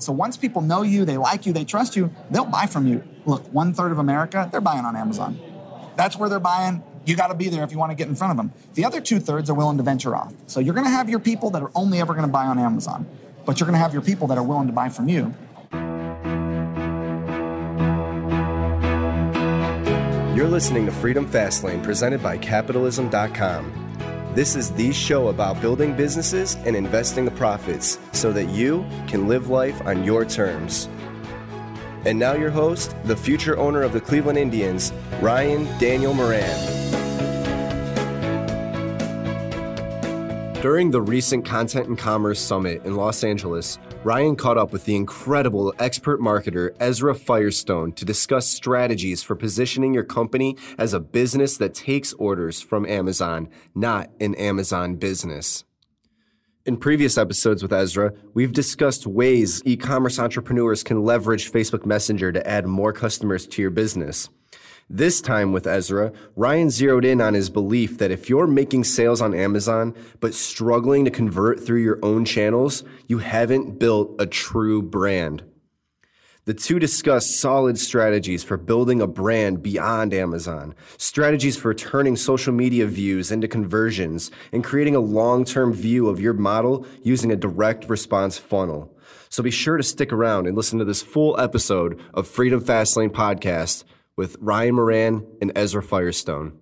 So once people know you, they like you, they trust you, they'll buy from you. Look, 1/3 of America, they're buying on Amazon. That's where they're buying. You got to be there if you want to get in front of them. The other 2/3 are willing to venture off. So you're going to have your people that are only ever going to buy on Amazon, but you're going to have your people that are willing to buy from you. You're listening to Freedom Fastlane, presented by Capitalism.com. This is the show about building businesses and investing the profits so that you can live life on your terms. And now your host, the future owner of the Cleveland Indians, Ryan Daniel Moran. During the recent Content and Commerce Summit in Los Angeles, Ryan caught up with the incredible expert marketer Ezra Firestone to discuss strategies for positioning your company as a business that takes orders from Amazon, not an Amazon business. In previous episodes with Ezra, we've discussed ways e-commerce entrepreneurs can leverage Facebook Messenger to add more customers to your business. This time with Ezra, Ryan zeroed in on his belief that if you're making sales on Amazon but struggling to convert through your own channels, you haven't built a true brand. The two discuss solid strategies for building a brand beyond Amazon, strategies for turning social media views into conversions, and creating a long-term view of your model using a direct response funnel. So be sure to stick around and listen to this full episode of Freedom Fastlane Podcast with Ryan Moran and Ezra Firestone.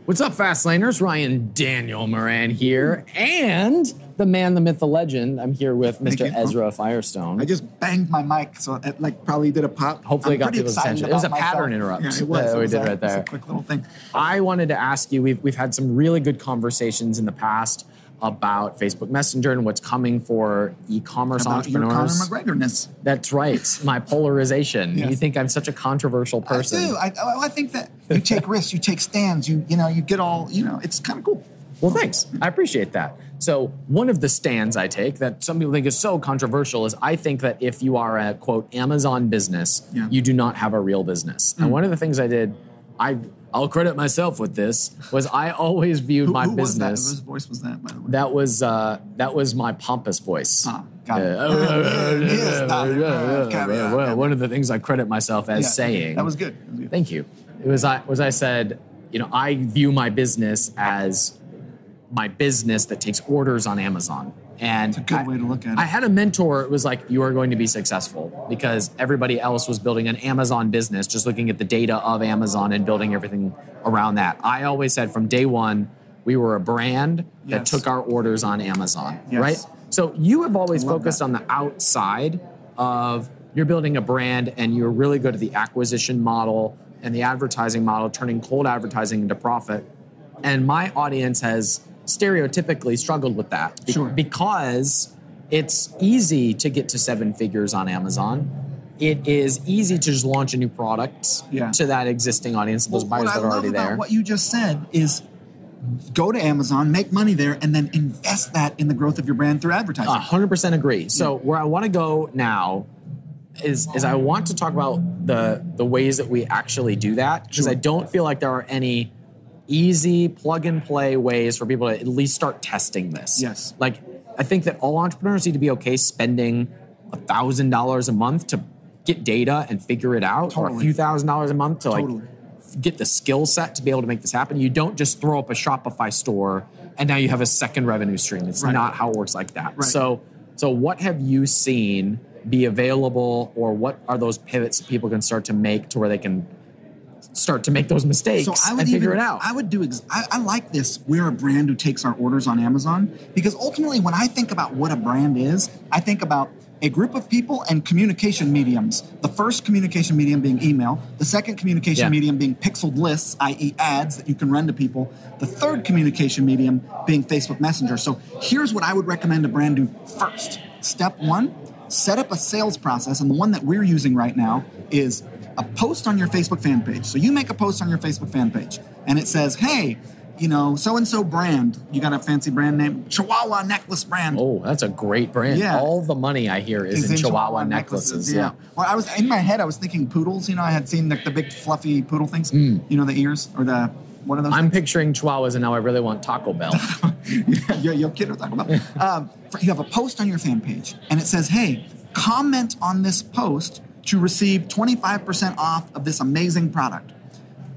What's up, Fastlaners? Ryan Daniel Moran here, and the man, the myth, the legend. I'm here with Mr. Ezra Firestone. I just banged my mic, so it probably did a pop. Hopefully, it got people's attention. It was a pattern interrupt. Yeah, it was. We did right there. It was a quick little thing. I wanted to ask you. We've had some really good conversations in the past about Facebook Messenger and what's coming for e-commerce entrepreneurs. Your Conor McGregor-ness. That's right. My polarization. Yes. You think I'm such a controversial person. I do. I think that you take risks, you take stands, you get all, it's kind of cool. Well, thanks. I appreciate that. So one of the stands I take that some people think is so controversial is I think that if you are a, quote, Amazon business, you do not have a real business. And one of the things I did, I'll credit myself with this, was I always viewed my business. Whose voice was that, by the way? That was my pompous voice. Oh, got it. Well, one of the things I credit myself as saying. That was good. Thank you. It was I said, I view my business as my business that takes orders on Amazon. And it's a good way to look at it. I had a mentor. It was like, you are going to be successful, because everybody else was building an Amazon business, just looking at the data of Amazon and building everything around that. I always said from day one, we were a brand that took our orders on Amazon, right? So you have always focused on the outside of, you're building a brand and you're really good at the acquisition model and the advertising model, turning cold advertising into profit. And my audience has stereotypically struggled with that because it's easy to get to 7 figures on Amazon. It is easy to just launch a new product to that existing audience, those buyers that are already there. About what you just said is go to Amazon, make money there, and then invest that in the growth of your brand through advertising. 100% agree. So where I want to go now is I want to talk about the ways that we actually do that, because I don't feel like there are any easy plug-and-play ways for people to at least start testing this. Yes. Like, I think that all entrepreneurs need to be okay spending $1,000 a month to get data and figure it out, or a few $1,000s a month to get the skill set to be able to make this happen. You don't just throw up a Shopify store and now you have a second revenue stream. It's not how it works like that. Right. So what have you seen be available, or what are those pivots that people can start to make to where they can start to make those mistakes and figure it out? I like this. We're a brand who takes our orders on Amazon, because ultimately when I think about what a brand is, I think about a group of people and communication mediums. The first communication medium being email, the second communication medium being pixeled lists, i.e. ads that you can run to people, the third communication medium being Facebook Messenger. So here's what I would recommend a brand do first. Step 1, set up a sales process, and the one that we're using right now is a post on your Facebook fan page. So you make a post on your Facebook fan page, and it says, hey, so-and-so brand, you got a fancy brand name, Chihuahua necklace brand. Oh, that's a great brand. Yeah. All the money I hear is in Chihuahua necklaces. Yeah. Well, I was thinking poodles. I had seen the big fluffy poodle things, the ears, or the, what are those I'm things? Picturing Chihuahuas, and now I really want Taco Bell. You're kidding with Taco Bell. You have a post on your fan page, and it says, hey, comment on this post to receive 25% off of this amazing product.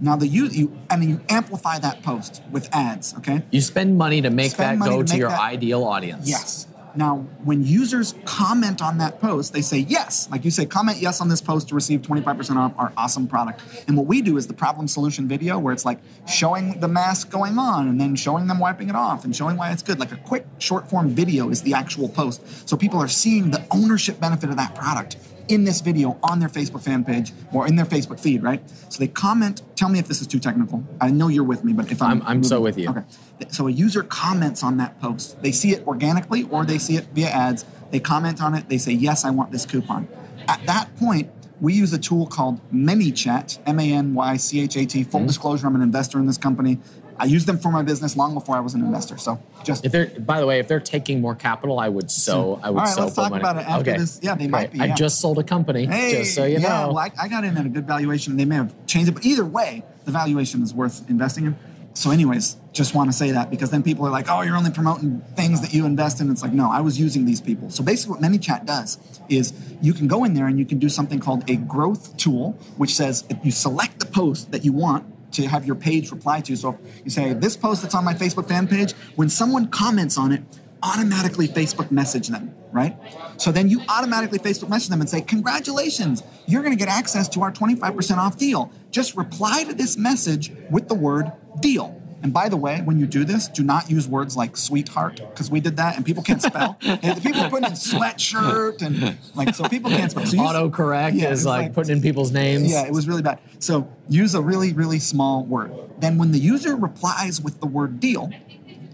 Now you amplify that post with ads, okay? You spend money to make that go to your ideal audience. Yes. Now, when users comment on that post, they say yes. Like you say, comment yes on this post to receive 25% off our awesome product. And what we do is the problem solution video where it's like showing the mask going on and then showing them wiping it off and showing why it's good. Like a quick short form video is the actual post. So people are seeing the ownership benefit of that product in this video on their Facebook fan page or in their Facebook feed, right? So they comment, tell me if this is too technical. I know you're with me, but if I'm so with you. Okay. So a user comments on that post. They see it organically or they see it via ads. They comment on it. They say, yes, I want this coupon. At that point, we use a tool called ManyChat, ManyChat. Full disclosure, I'm an investor in this company. I used them for my business long before I was an investor. So just by the way, if they're taking more capital, I would all right, let's talk about it after this. Yeah, they might be. I just sold a company, just so you know. Well, I got in at a good valuation. They may have changed it, but either way, the valuation is worth investing in. So anyways, just want to say that because then people are like, oh, you're only promoting things that you invest in. It's like, no, I was using these people. So basically what ManyChat does is you can go in there and you can do something called a growth tool, which says if you select the post that you want to have your page reply to. So you say, this post that's on my Facebook fan page, when someone comments on it, automatically Facebook message them, right? So then you automatically Facebook message them and say, congratulations, you're going to get access to our 25% off deal. Just reply to this message with the word deal. And by the way, when you do this, do not use words like sweetheart, because we did that and people can't spell. And people are putting in sweatshirt and so people can't spell. So autocorrect is like putting in people's names. Yeah, it was really bad. So use a really, really small word. Then when the user replies with the word deal,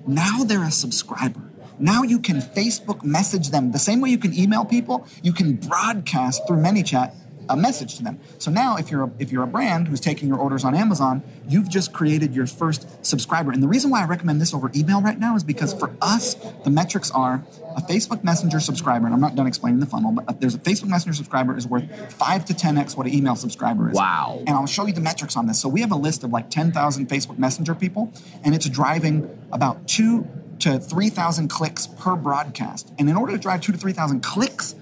now they're a subscriber. Now you can Facebook message them. The same way you can email people, you can broadcast through ManyChat a message to them. So now if you're a brand who's taking your orders on Amazon, you've just created your first subscriber. And the reason why I recommend this over email right now is because for us, the metrics are a Facebook Messenger subscriber, and I'm not done explaining the funnel, but there's a Facebook Messenger subscriber is worth 5 to 10x what an email subscriber is. Wow. And I'll show you the metrics on this. So we have a list of like 10,000 Facebook Messenger people, and it's driving about 2,000 to 3,000 clicks per broadcast. And in order to drive 2,000 to 3,000 clicks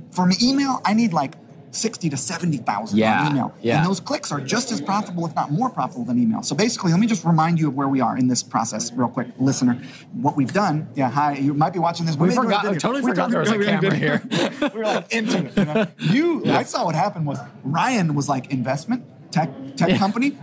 from an email, I need like 60 to 70,000 on email. Yeah. And those clicks are just as profitable, if not more profitable than email. So basically, let me just remind you of where we are in this process real quick, listener. What we've done, hi, you might be watching this. We totally forgot there was a camera here. We were like into it. I saw what happened was Ryan was like investment, tech company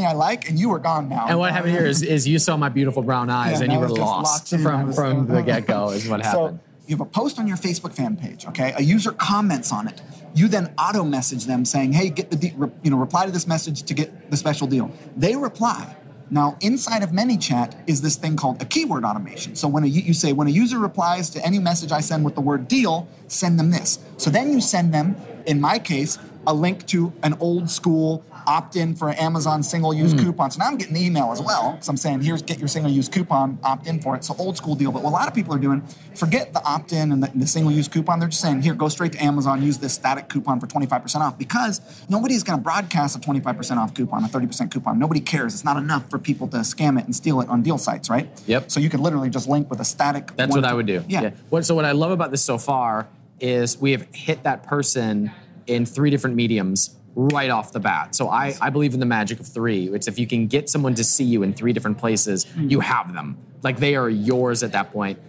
I like, and you were gone now. And what happened here is you saw my beautiful brown eyes and you were lost from the get-go is what happened. So you have a post on your Facebook fan page, okay? A user comments on it. You then auto message them saying, hey, get the reply to this message to get the special deal. They reply. Now, inside of ManyChat is this thing called a keyword automation. So when you say, when a user replies to any message I send with the word deal, send them this. So then you send them, in my case, a link to an old school opt-in for an Amazon single-use coupon. So now I'm getting the email as well, because I'm saying, here's, get your single-use coupon, opt-in for it. So old school deal. But what a lot of people are doing, forget the opt-in and the single-use coupon. They're just saying, here, go straight to Amazon, use this static coupon for 25% off, because nobody's going to broadcast a 25% off coupon, a 30% coupon. Nobody cares. It's not enough for people to scam it and steal it on deal sites, right? Yep. So you could literally just link with a static. That's what I would do. Yeah. So what I love about this so far is we have hit that person in 3 different mediums right off the bat. So I believe in the magic of 3. It's if you can get someone to see you in 3 different places, you have them. Like they are yours at that point.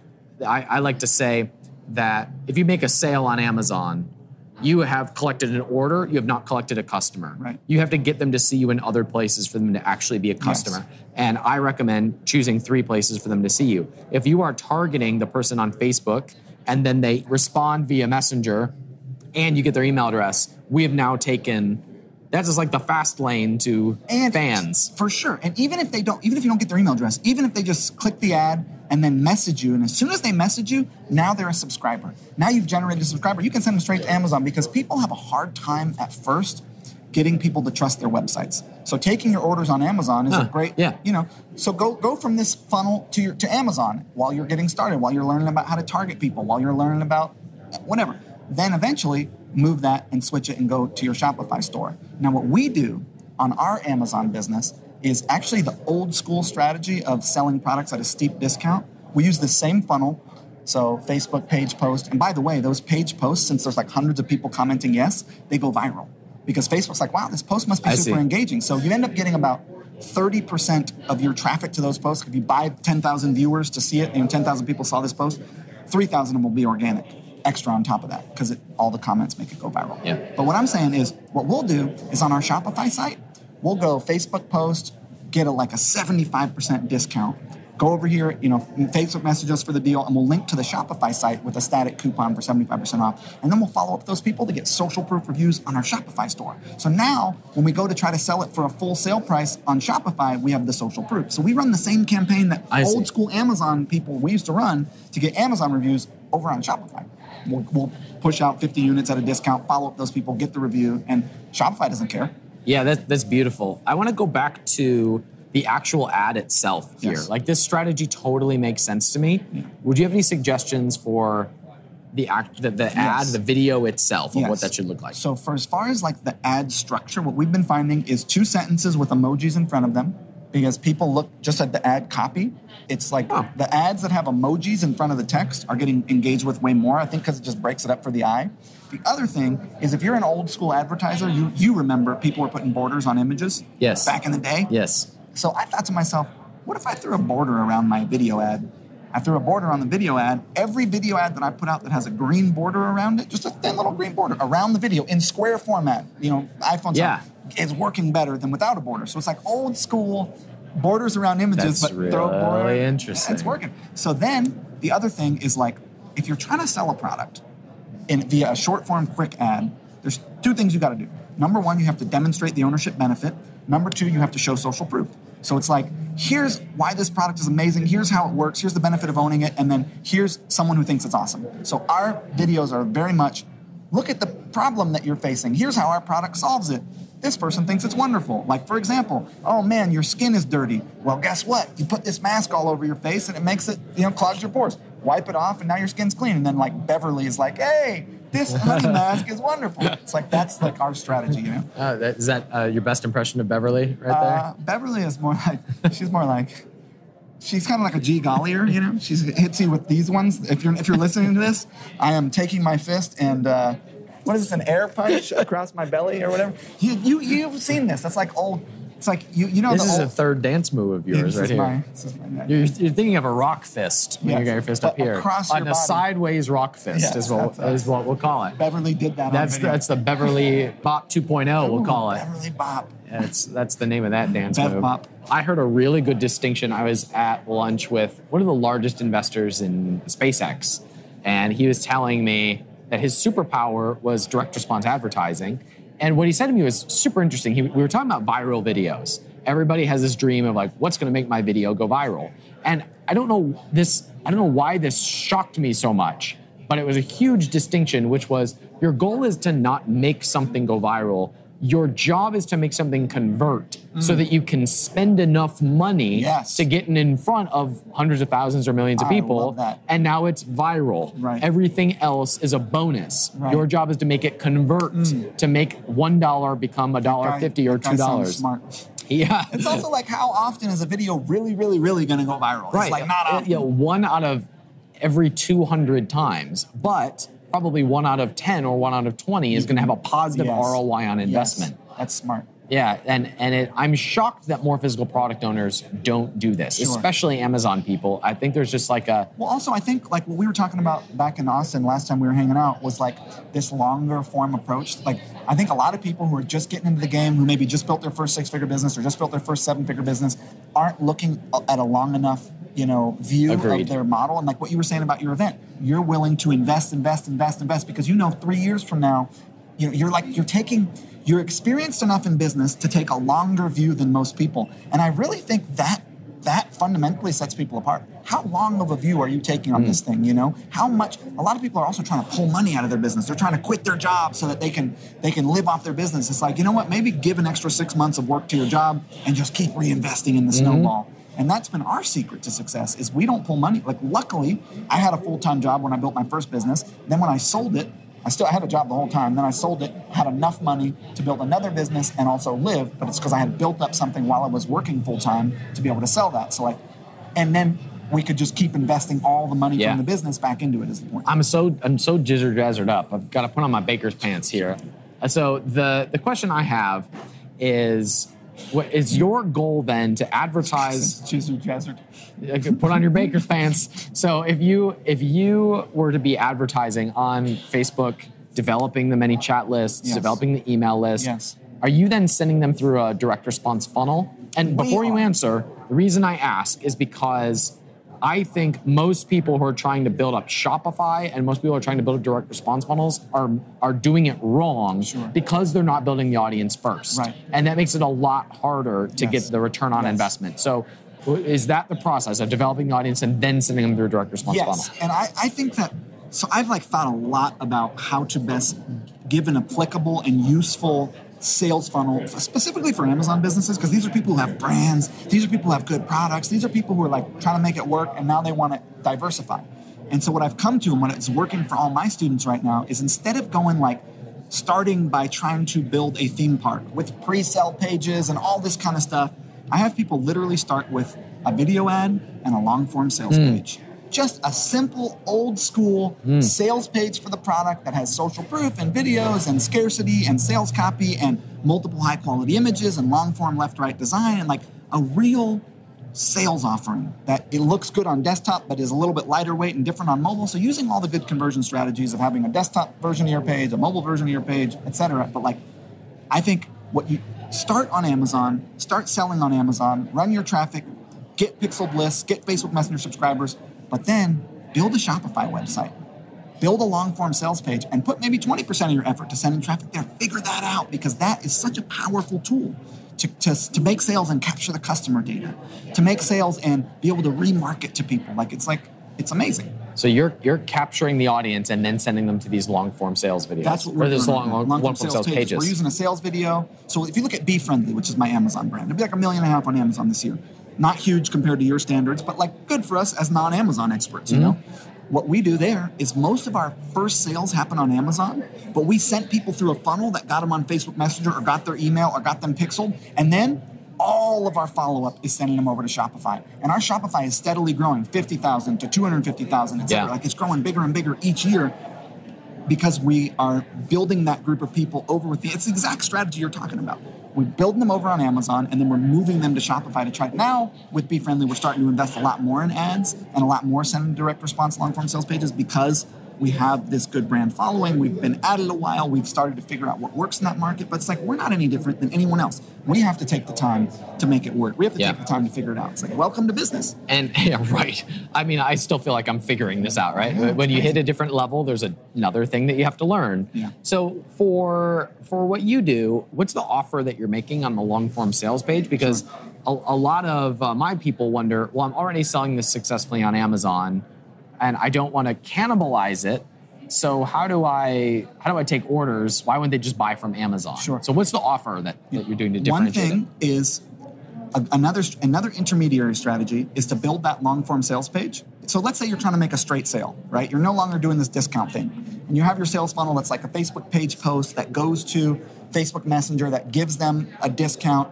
I like to say that if you make a sale on Amazon, you have collected an order, you have not collected a customer. Right. You have to get them to see you in other places for them to actually be a customer. Yes. And I recommend choosing 3 places for them to see you. If you are targeting the person on Facebook and then they respond via Messenger and you get their email address, we have now taken, that's just like the fast lane to fans. For sure. And even if you don't get their email address, even if they just click the ad and then message you, and as soon as they message you, now they're a subscriber. Now you've generated a subscriber. You can send them straight to Amazon because people have a hard time at first getting people to trust their websites. So taking your orders on Amazon is a great, so go from this funnel to Amazon while you're getting started, while you're learning about how to target people, while you're learning about whatever. Then eventually move that and switch it and go to your Shopify store. Now what we do on our Amazon business is actually the old school strategy of selling products at a steep discount. We use the same funnel, So Facebook page post. And by the way, those page posts, since there's like hundreds of people commenting yes, they go viral. Because Facebook's like, wow, this post must be super engaging. So you end up getting about 30% of your traffic to those posts. If you buy 10,000 viewers to see it, 10,000 people saw this post, 3,000 of them will be organic, extra on top of that, because all the comments make it go viral. Yeah. But what I'm saying is, what we'll do is on our Shopify site, we'll go Facebook post, get like a 75% discount. Go over here, Facebook message us for the deal, and we'll link to the Shopify site with a static coupon for 75% off. And then we'll follow up with those people to get social proof reviews on our Shopify store. So now, when we go to try to sell it for a full sale price on Shopify, we have the social proof. So we run the same campaign that old school Amazon people we used to run to get Amazon reviews over on Shopify. We'll push out 50 units at a discount, follow up those people, get the review, and Shopify doesn't care. Yeah, that's beautiful. I want to go back to the actual ad itself here. Yes. Like, this strategy totally makes sense to me. Yeah. Would you have any suggestions for the ad, the video itself, of what that should look like? So for as far as like the ad structure, what we've been finding is 2 sentences with emojis in front of them, because people look just at the ad copy. It's like the ads that have emojis in front of the text are getting engaged with way more, I think, because it just breaks it up for the eye. The other thing is, if you're an old school advertiser, you remember people were putting borders on images back in the day. Yes. So I thought to myself, what if I threw a border around my video ad? I threw a border on the video ad. Every video ad that I put out that has a green border around it, just a thin little green border around the video in square format, iPhone's is working better than without a border. So it's like old school borders around images, That's but throw a border. Really interesting. It's working. So then the other thing is, like, if you're trying to sell a product via a short form quick ad, there's 2 things you got to do. Number 1, you have to demonstrate the ownership benefit. Number 2, you have to show social proof. So it's like, here's why this product is amazing, here's how it works, here's the benefit of owning it, and then here's someone who thinks it's awesome. So our videos are very much, look at the problem that you're facing, here's how our product solves it. This person thinks it's wonderful. Like, for example, oh man, your skin is dirty. Well, guess what? You put this mask all over your face and it makes it, clogs your pores. Wipe it off and now your skin's clean. And then like Beverly is like, hey, this honey mask is wonderful. It's like, that's like our strategy, Is that your best impression of Beverly right there? Beverly is more like, she's kind of like a G Gollier, She hits you with these ones. If you're listening to this, I am taking my fist and, what is this, an air punch across my belly or whatever? You've seen this. That's like old. It's like, This is a third dance move of yours right here. You're thinking of a rock fist when you got your fist up here. Across your body. A sideways rock fist is what we'll call it. Beverly did that. That's the Beverly Bop 2.0, we'll call it. Beverly Bop. That's the name of that dance Bev move. Bop. I heard a really good distinction. I was at lunch with one of the largest investors in SpaceX, and he was telling me that his superpower was direct response advertising. And what he said to me was super interesting. We were talking about viral videos. Everybody has this dream of like, what's going to make my video go viral? And I don't know why this shocked me so much, but it was a huge distinction, which was your goal is to not make something go viral. Your job is to make something convert so that you can spend enough money to get in front of hundreds of thousands or millions of people. Love that. And now it's viral. Right. Everything else is a bonus. Right. Your job is to make it convert, to make $1 become $1.50 or $2. Smart. Yeah. It's also like, how often is a video really, really, really going to go viral? Right. It's like not often. Yeah, 1 out of every 200 times, but probably 1 out of 10 or 1 out of 20 is going to have a positive ROI on investment. Yes. That's smart. Yeah, I'm shocked that more physical product owners don't do this, especially Amazon people. I think there's just like a... Well, also, I think like what we were talking about back in Austin last time we were hanging out was like this longer form approach. Like, I think a lot of people who are just getting into the game, who maybe just built their first 6-figure business or just built their first 7-figure business, aren't looking at a long enough view of their model. And like what you were saying about your event, you're willing to invest because 3 years from now, you're experienced enough in business to take a longer view than most people. And I really think that fundamentally sets people apart. How long of a view are you taking on this thing, How much, a lot of people are also trying to pull money out of their business. They're trying to quit their job so that they can live off their business. It's like, you know what, maybe give an extra 6 months of work to your job and just keep reinvesting in the snowball. And that's been our secret to success is we don't pull money. Like, luckily, I had a full-time job when I built my first business. Then when I sold it, I had a job the whole time. Then I sold it, had enough money to build another business and also live. But it's because I had built up something while I was working full-time to be able to sell that. So and then we could just keep investing all the money from the business back into it is the point. I'm so jizzer-jazzered up. I've got to put on my baker's pants here. So the question I have is, what is your goal then to advertise? Jizzer-jazzered. Put on your baker's pants. So if you were to be advertising on Facebook, developing the many chat lists, developing the email list, are you then sending them through a direct response funnel? And before you answer, the reason I ask is because I think most people who are trying to build up Shopify and most people who are trying to build up direct response funnels are doing it wrong because they're not building the audience first. Right. And that makes it a lot harder to get the return on investment. So is that the process of developing the audience and then sending them through a direct response funnel? And I think that, so I've thought a lot about how to best give an applicable and useful sales funnel, specifically for Amazon businesses, because these are people who have brands, these are people who have good products, these are people who are trying to make it work, and now they want to diversify. And so what I've come to, and what is working for all my students right now, is instead of going starting by trying to build a theme park with pre-sale pages and all this kind of stuff, I have people literally start with a video ad and a long-form sales page. Just a simple, old-school sales page for the product that has social proof and videos and scarcity and sales copy and multiple high-quality images and long-form left-right design and a real sales offering that it looks good on desktop but is a little bit lighter weight and different on mobile. So using all the good conversion strategies of having a desktop version of your page, a mobile version of your page, etc. But I think what you start on Amazon, start selling on Amazon, run your traffic, get pixeled lists, get Facebook Messenger subscribers, but then build a Shopify website, build a long-form sales page, and put maybe 20% of your effort to sending traffic there. Figure that out, because that is such a powerful tool to make sales and capture the customer data, to make sales and be able to remarket to people. It's amazing. So you're capturing the audience and then sending them to these long-form sales videos. That's what we're doing. Long-form sales pages. We're using a sales video. So if you look at Be Friendly, which is my Amazon brand, it'll be $1.5 million on Amazon this year. Not huge compared to your standards, but good for us as non-Amazon experts, you know? What we do there is most of our first sales happen on Amazon, but we sent people through a funnel that got them on Facebook Messenger or got their email or got them pixeled, and then all of our follow-up is sending them over to Shopify. And our Shopify is steadily growing, 50,000 to 250,000, etc. It's growing bigger and bigger each year because we are building that group of people over it's the exact strategy you're talking about. We're building them over on Amazon, and then we're moving them to Shopify to try. Now, with Be Friendly, we're starting to invest a lot more in ads and a lot more sending direct response long-form sales pages because we have this good brand following. We've been at it a while. We've started to figure out what works in that market. But it's we're not any different than anyone else. We have to take the time to make it work. We have to take the time to figure it out. It's welcome to business. And right. I mean, I still feel like I'm figuring this out, right? Yeah, when you hit a different level, there's another thing that you have to learn. Yeah. So for what you do, what's the offer that you're making on the long-form sales page? Because a lot of my people wonder, well, I'm already selling this successfully on Amazon, and I don't want to cannibalize it. So how do I take orders? Why wouldn't they just buy from Amazon? Sure. So what's the offer that you're doing to differentiate? One thing is another intermediary strategy is to build that long-form sales page. So let's say you're trying to make a straight sale, right? You're no longer doing this discount thing. And you have your sales funnel that's like a Facebook page post that goes to Facebook Messenger that gives them a discount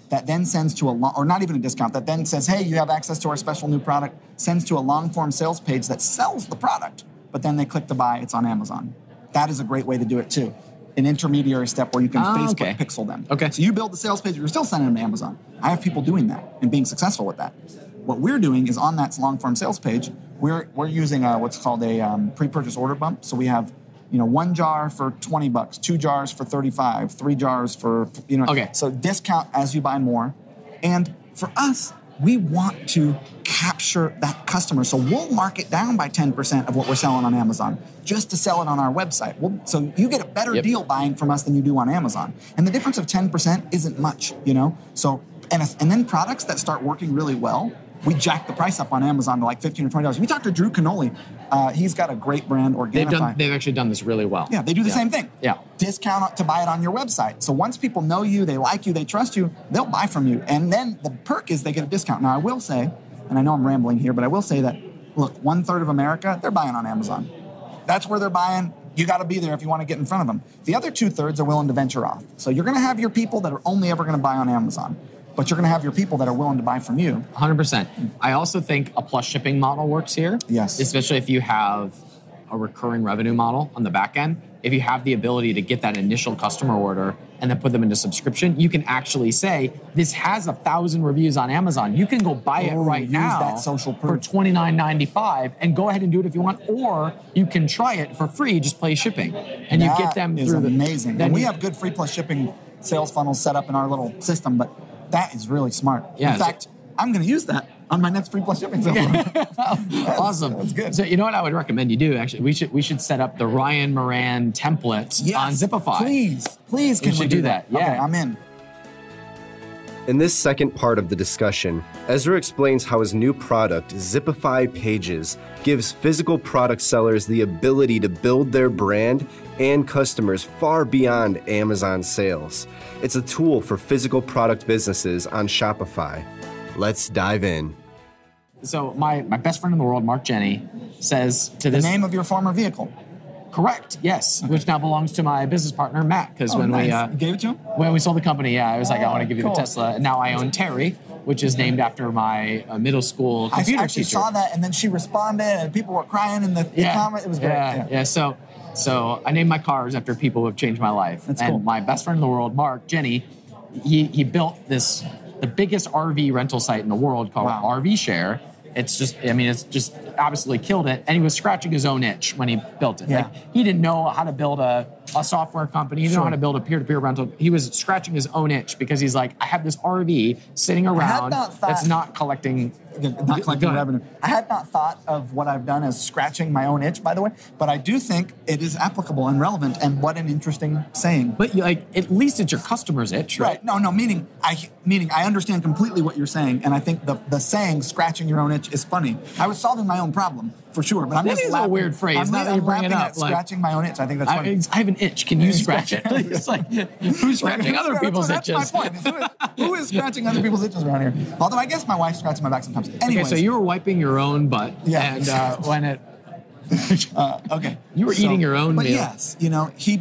that then sends to or not even a discount, that then says, hey, you have access to our special new product, sends to a long-form sales page that sells the product, but then they click to buy, it's on Amazon. That is a great way to do it too. An intermediary step where you can Facebook pixel them. Okay. So you build the sales page, you're still sending them to Amazon. I have people doing that and being successful with that. What we're doing is on that long-form sales page, we're using what's called a pre-purchase order bump. So we have 1 jar for $20, 2 jars for $35, 3 jars for, Okay. So discount as you buy more. And for us, we want to capture that customer. So we'll mark it down by 10% of what we're selling on Amazon just to sell it on our website. So you get a better deal buying from us than you do on Amazon. And the difference of 10% isn't much, So, and then products that start working really well, we jack the price up on Amazon to $15 or $20. We talked to Drew Canoli. He's got a great brand, Organifi. They've actually done this really well. Yeah, they do the same thing. Yeah. Discount to buy it on your website. So once people know you, they like you, they trust you, they'll buy from you. And then the perk is they get a discount. Now, I will say, and I know I'm rambling here, but I will say that, look, 1/3 of America, they're buying on Amazon. That's where they're buying. You got to be there if you want to get in front of them. The other 2/3 are willing to venture off. So you're going to have your people that are only ever going to buy on Amazon. but you're going to have your people that are willing to buy from you. 100%. I also think a plus shipping model works here. Yes. Especially if you have a recurring revenue model on the back end. If you have the ability to get that initial customer order and then put them into subscription, you can actually say, this has 1,000 reviews on Amazon. You can go buy it right now that social proof for $29.95 and go ahead and do it if you want. Or you can try it for free, just play shipping. And that you get them is through amazing. Then and we have good free plus shipping sales funnels set up in our little system, but that is really smart. Yeah, in fact, I'm going to use that on my next free plus shipping sale. Awesome. That's good. So you know what I would recommend you do? Actually, we should set up the Ryan Moran template on Zipify. Please, can we do that? Yeah, okay, I'm in. In this second part of the discussion, Ezra explains how his new product, Zipify Pages, gives physical product sellers the ability to build their brand and customers far beyond Amazon sales. It's a tool for physical product businesses on Shopify. Let's dive in. So my best friend in the world, Mark Jenny, says to The this... name of your former vehicle. Correct, yes, which now belongs to my business partner, Matt, because You gave it to him? when we sold the company, I was like, I want to give you the Tesla. And now I own Terry, which is named after my middle school computer I actually teacher. saw that, and then she responded, and people were crying in the comment. It was great. Yeah. So I named my cars after people who have changed my life. That's and cool. My best friend in the world, Mark Jenny, he built the biggest RV rental site in the world called RV Share. It's just absolutely killed it. And he was scratching his own itch when he built it. Yeah. Like, he didn't know how to build a software company. He didn't know how to build a peer-to-peer rental. He was scratching his own itch because he's like, I have this RV sitting around that's not collecting revenue. I had not thought of what I've done as scratching my own itch, by the way, but I do think it is applicable and relevant, and what an interesting saying. But at least it's your customer's itch, right? No, meaning I understand completely what you're saying, and I think the saying "scratching your own itch" is funny. I was solving my own problem for sure, but I'm that just is laughing. a weird phrase. Now that you bring it up, scratching my own itch, I think that's funny. I have an itch. Can you scratch it? It's like, who's scratching other people's itches? That's my point. Who is scratching other people's itches around here? Although I guess my wife scratches my back sometimes. Anyways. Okay, so you were wiping your own butt, and when it. Okay. You were eating your own but meal. Yes,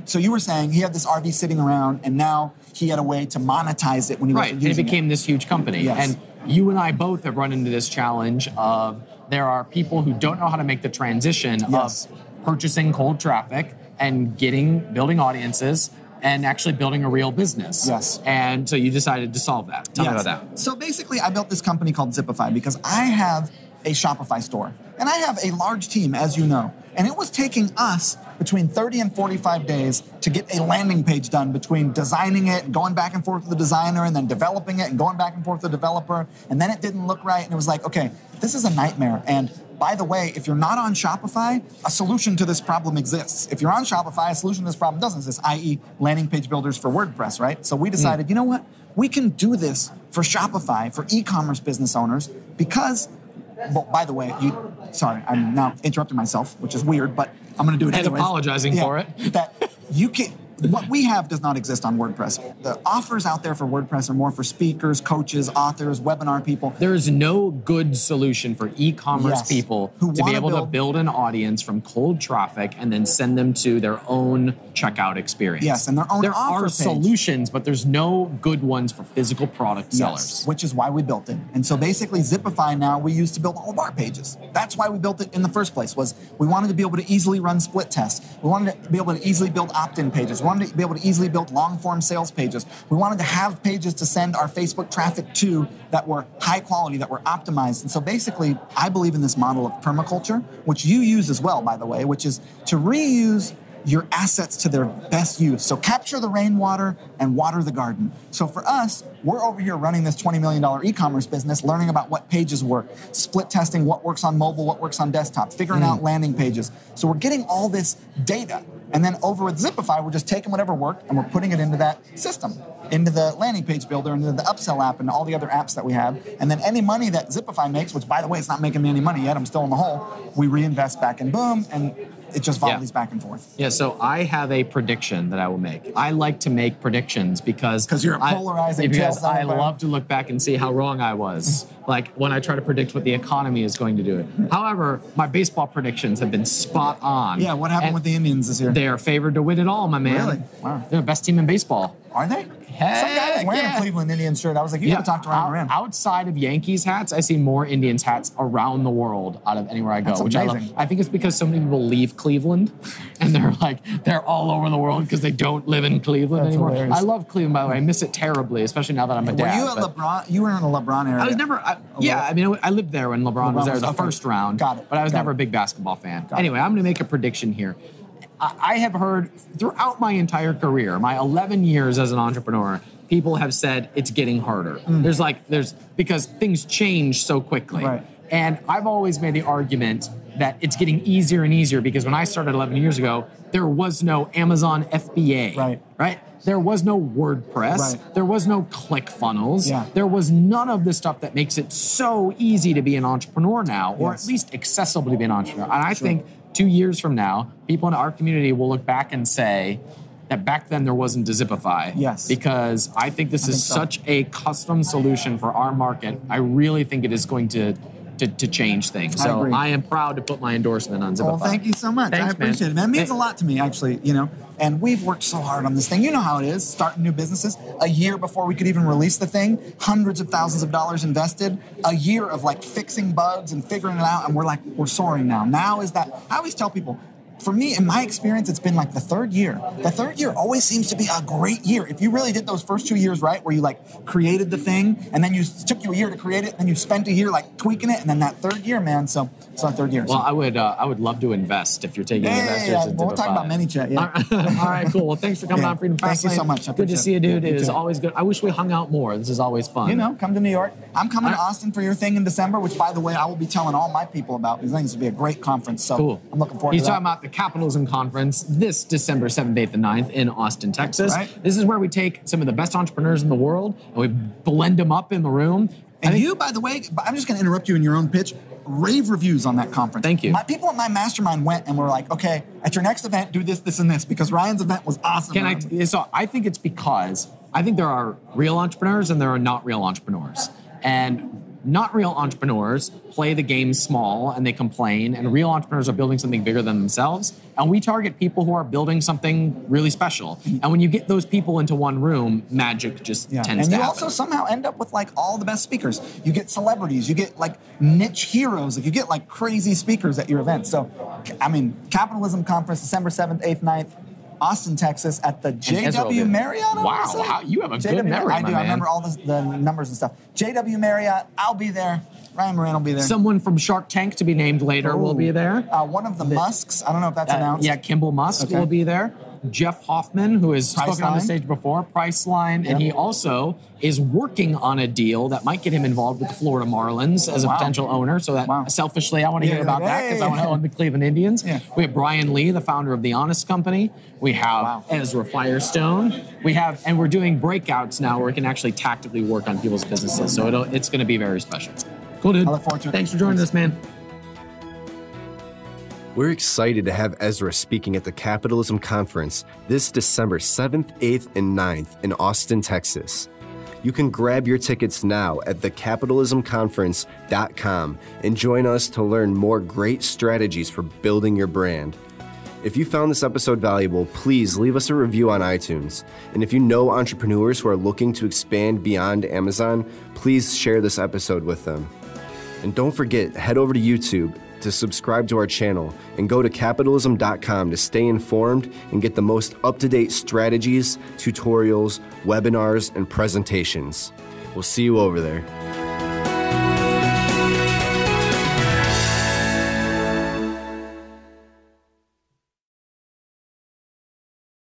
so you were saying he had this RV sitting around, and now he had a way to monetize it when he wasn't using it. And it became this huge company. Yes. And you and I both have run into this challenge of there are people who don't know how to make the transition of purchasing cold traffic and building audiences and actually building a real business. Yes. And so you decided to solve that. Tell me about that. So basically, I built this company called Zipify because I have a Shopify store. And I have a large team, as you know. And it was taking us between 30 and 45 days to get a landing page done, between designing it and going back and forth with the designer and then developing it and going back and forth with the developer. And then it didn't look right. And it was like, okay, this is a nightmare. And by the way, if you're not on Shopify, a solution to this problem exists. If you're on Shopify, a solution to this problem doesn't exist, i.e. landing page builders for WordPress, right? So we decided, you know what? We can do this for Shopify, for e-commerce business owners, because, well, by the way, sorry, I'm now interrupting myself, which is weird, but I'm going to do it anyways. And apologizing for it. That you can... What we have does not exist on WordPress. The offers out there for WordPress are more for speakers, coaches, authors, webinar people. There is no good solution for e-commerce people to be able to build an audience from cold traffic and then send them to their own checkout experience. Yes, and their own There offer are page. Solutions, but there's no good ones for physical product sellers. Yes, which is why we built it. And so basically Zipify now we use to build all of our pages. That's why we built it in the first place, was we wanted to be able to easily run split tests. We wanted to be able to easily build opt-in pages. We wanted to be able to easily build long-form sales pages. We wanted to have pages to send our Facebook traffic to that were high quality, that were optimized. And so basically, I believe in this model of permaculture, which you use as well, by the way, which is to reuse your assets to their best use. So capture the rainwater and water the garden. So for us, we're over here running this $20 million e-commerce business, learning about what pages work, split testing what works on mobile, what works on desktop, figuring out landing pages. So we're getting all this data. And then over with Zipify, we're just taking whatever worked and we're putting it into that system, into the landing page builder, into the upsell app, and all the other apps that we have. And then any money that Zipify makes, which by the way, it's not making me any money yet, I'm still in the hole, we reinvest back and boom, and it just volleys back and forth. Yeah, so I have a prediction that I will make. I like to make predictions because you're a polarizing because I love to look back and see how wrong I was. like when I try to predict what the economy is going to do. However, my baseball predictions have been spot on. Yeah, what happened with the Indians this year? They are favored to win it all, my man. Really? Wow. They're the best team in baseball. Are they? Heck Some guy was wearing yeah. a Cleveland Indians shirt. I was like, you gotta talk to Ryan Moran. Outside of Yankees hats, I see more Indians hats around the world out of anywhere I go. That's which amazing. I think it's because so many people leave Cleveland and they're all over the world because they don't live in Cleveland That's anymore. hilarious. I love Cleveland, by the way. I miss it terribly, especially now that I'm a Were dad. you at LeBron? You were in the LeBron area. I was never. I lived there when LeBron was there, the okay. first round. Got it. But I was Got never it. a big basketball fan. Got Anyway, I'm going to make a prediction here. I have heard throughout my entire career, my 11 years as an entrepreneur, people have said it's getting harder. There's because things change so quickly. Right. And I've always made the argument that it's getting easier and easier because when I started 11 years ago, there was no Amazon FBA. Right? There was no WordPress. Right. There was no ClickFunnels. Yeah. There was none of the stuff that makes it so easy to be an entrepreneur now, or Yes. at least accessible to be an entrepreneur. And I think 2 years from now, people in our community will look back and say that back then there wasn't a Zipify. Yes. Because I think this is so. such a custom solution for our market. I really think it is going to change things. I So agree. I am proud to put my endorsement on Zipify. Well, thank you so much. Thanks, I appreciate it, man. It means a lot to me, actually, And we've worked so hard on this thing. You know how it is, starting new businesses. A year before we could even release the thing, hundreds of thousands of dollars invested, a year of fixing bugs and figuring it out, and we're soaring now. Now is that, I always tell people, for me, in my experience, it's been the third year. The third year always seems to be a great year. If you really did those first 2 years right, where you created the thing, and then you took you a year to create it, and you spent a year tweaking it, and then that third year, man. So it's our third year. Well, I would love to invest if you're taking investors. Yeah. in Well, we'll talk Zipify. about ManyChat. Yeah. All right, cool. Well, thanks for coming on Freedom Thank Fast you so Lane. much. I Good to appreciate see you, dude. it. It You is too. always good. I wish we hung out more. This is always fun. Come to New York. I'm coming to All right. Austin for your thing in December, which, by the way, I will be telling all my people about because I think this will be a great conference. So Cool. I'm looking forward He's to that. talking about the Capitalism Conference this December 7th, 8th, and 9th in Austin, Texas. Right. This is where we take some of the best entrepreneurs in the world and we blend them up in the room. And you, by the way, I'm just going to interrupt you in your own pitch. Rave reviews on that conference. Thank you. My people at my mastermind went and were like, okay, at your next event, do this, this, and this, because Ryan's event was awesome. So I think it's because I think there are real entrepreneurs and there are not real entrepreneurs. And not real entrepreneurs play the game small and they complain, and real entrepreneurs are building something bigger than themselves. And we target people who are building something really special. And when you get those people into one room, magic just tends and to you happen. also somehow end up with all the best speakers. You get celebrities, you get niche heroes, you get crazy speakers at your event. So, Capitalism Conference, December 7th, 8th, 9th, Austin, Texas, at the JW Marriott. I wanna say. Wow, you have a JW good memory, I my do. I man. remember all the numbers and stuff. JW Marriott, I'll be there. Ryan Moran will be there. Someone from Shark Tank to be named later will be there. One of the Musks. I don't know if that's announced. Yeah, Kimball Musk Okay. will be there. Jeff Hoffman, who has spoken on the Priceline. stage before, Priceline, and he also is working on a deal that might get him involved with the Florida Marlins as a Wow. potential owner. So that selfishly, I want to hear about that because I want to own the Cleveland Indians. Yeah. We have Brian Lee, the founder of The Honest Company. We have Ezra Firestone. And we're doing breakouts now where we can actually tactically work on people's businesses. So it's going to be very special. Cool, dude. I look forward to it. Thanks for joining us, man. We're excited to have Ezra speaking at the Capitalism Conference this December 7th, 8th, and 9th in Austin, Texas. You can grab your tickets now at thecapitalismconference.com and join us to learn more great strategies for building your brand. If you found this episode valuable, please leave us a review on iTunes. And if you know entrepreneurs who are looking to expand beyond Amazon, please share this episode with them. And don't forget, head over to YouTube to subscribe to our channel and go to capitalism.com to stay informed and get the most up-to-date strategies, tutorials, webinars, and presentations. We'll see you over there.